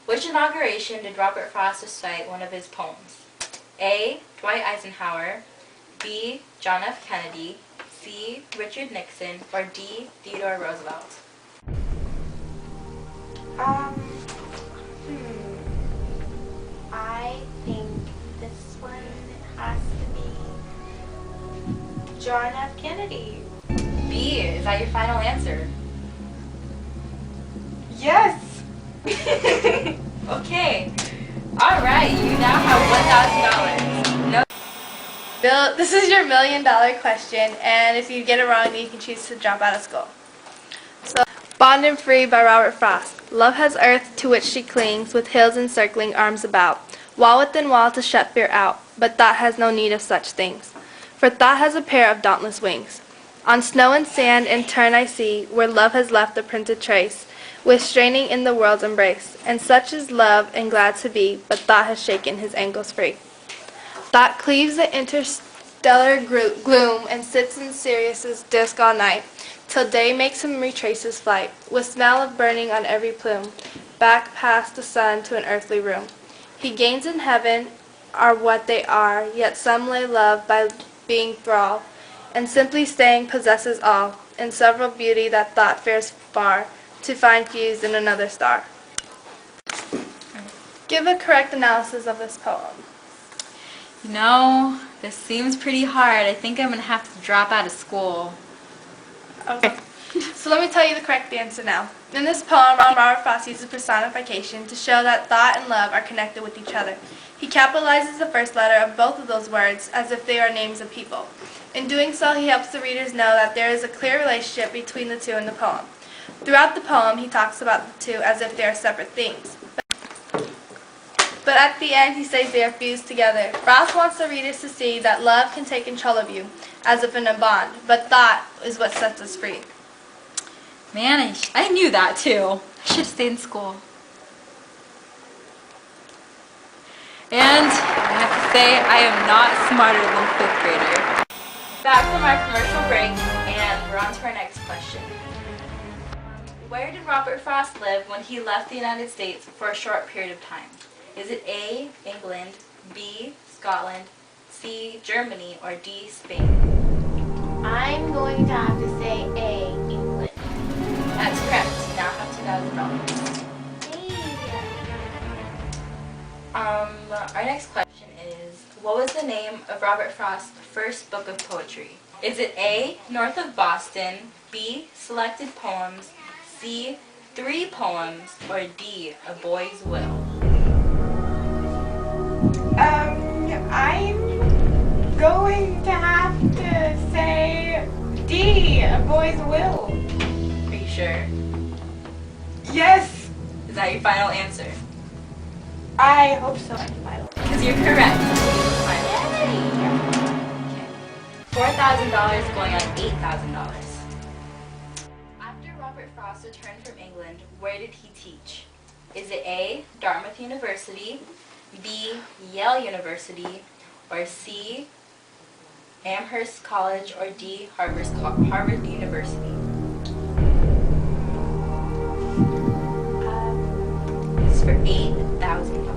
Which inauguration did Robert Frost recite one of his poems? A. Dwight Eisenhower, B. John F. Kennedy, C. Richard Nixon, or D. Theodore Roosevelt? I think this one has to be John F. Kennedy. B. Is that your final answer? Yes! Okay. Alright, you now have $1,000. No. Bill, this is your $1 million question, and if you get it wrong, then you can choose to drop out of school. So, Bond and Free by Robert Frost. Love has earth to which she clings, with hills encircling arms about, wall within wall to shut fear out, but thought has no need of such things, for thought has a pair of dauntless wings. On snow and sand in turn I see, where love has left a printed trace, with straining in the world's embrace, and such is love and glad to be, but thought has shaken his ankles free. Thought cleaves the interstellar gloom and sits in Sirius's disk all night, till day makes him retrace his flight, with smell of burning on every plume, back past the sun to an earthly room. He gains in heaven are what they are, yet some lay love by being thrall, and simply staying possesses all, in several beauty that thought fares far, to find fused in another star. Give a correct analysis of this poem. You know, this seems pretty hard. I think I'm going to have to drop out of school. Okay. So let me tell you the correct answer now. In this poem, Robert Frost uses personification to show that thought and love are connected with each other. He capitalizes the first letter of both of those words as if they are names of people. In doing so, he helps the readers know that there is a clear relationship between the two in the poem. Throughout the poem, he talks about the two as if they are separate things. But at the end, he says they are fused together. Frost wants the readers to see that love can take control of you, as if in a bond, but thought is what sets us free. Man, I knew that too. I should have stayed in school. And I have to say, I am not smarter than a 5th grader. Back from our commercial break, and we're on to our next question. Where did Robert Frost live when he left the United States for a short period of time? Is it A, England, B, Scotland, C, Germany, or D, Spain? I'm going to have to say A, England. That's correct. You now have $2,000. Our next question is, what was the name of Robert Frost's first book of poetry? Is it A, North of Boston, B, Selected Poems, C, 3 Poems, or D, A Boy's Will? I'm going to have to say D, A Boy's Will. Are you sure? Yes! Is that your final answer? I hope so. Because you're correct. Final. Yay! Okay. $4,000 going on $8,000. After Robert Frost returned from England, where did he teach? Is it A, Dartmouth University, B, Yale University, or C, Amherst College, or D, Harvard University? This is for $8,000.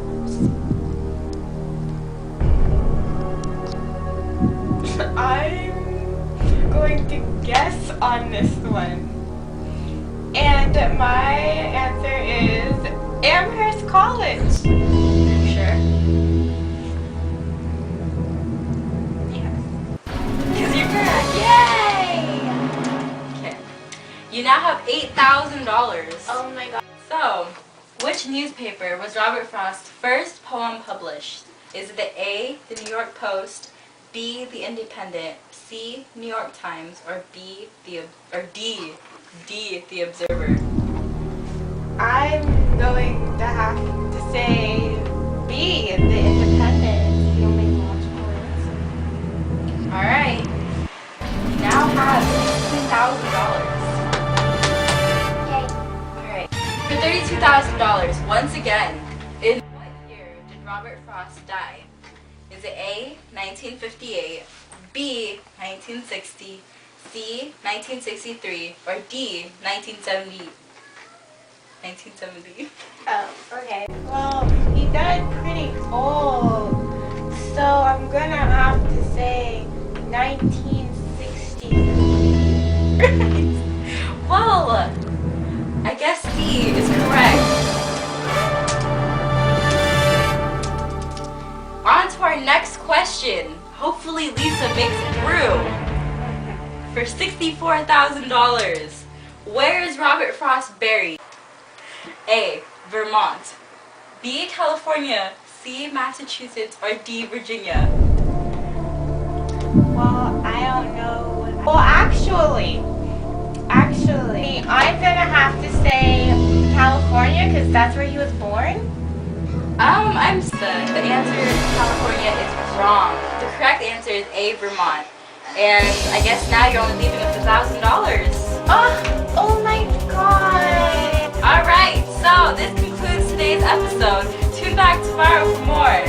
I'm going to guess on this one. And my answer is Amherst College. Are you sure? Yes. Because you're correct. Yay! Okay. You now have $8,000. Oh my god. So, which newspaper was Robert Frost's first poem published? Is it the A, the New York Post, B, the Independent, C, New York Times, or D, the Observer? I'm going to have to say B, the Independent. It's the only logical answer. Alright. You now have $16,000. Yay. Alright. For $32,000, once again, in what year did Robert Frost die? Is it A, 1958, B, 1960, C, 1963, or D, 1970? 1970. Oh, okay. Well, he died pretty old, so I'm gonna have to say 1963. Well, I guess B is correct. On to our next question. Hopefully Lisa makes it through. For $64,000, where is Robert Frost buried? A. Vermont. B. California. C. Massachusetts. Or D. Virginia. Well, I don't know. Well, actually, I'm gonna have to say California because that's where he was born. The answer California is wrong. The correct answer is A. Vermont. And I guess now you're only leaving with $1,000. Oh my god. Alright, so this concludes today's episode. Tune back tomorrow for more.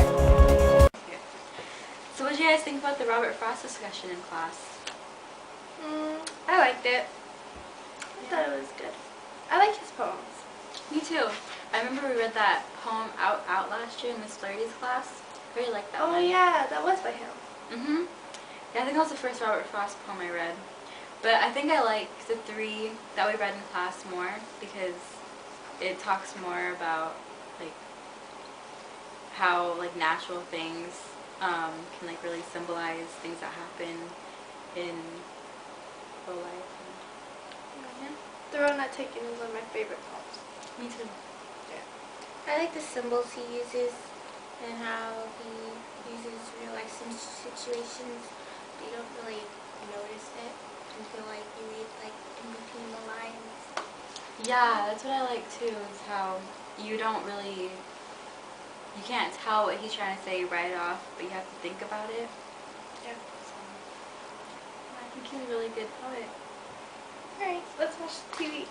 So what did you guys think about the Robert Frost discussion in class? I liked it. I thought it was good. I like his poems. Me too. I remember we read that poem out last year in Miss Flaherty's class. I really liked that Oh one. yeah, that was by him. Yeah, I think that was the first Robert Frost poem I read. But I think I like the 3 that we read in class more because it talks more about like how like natural things can like really symbolize things that happen in real life. The Road Not Taken is one of my favorite poems. Me too. I like the symbols he uses and how he uses real life situations, but you don't really notice it until like you read like in between the lines. Yeah, that's what I like too, is how you can't tell what he's trying to say right off, but you have to think about it. Yeah. So, I think he's a really good poet. Alright, let's watch TV.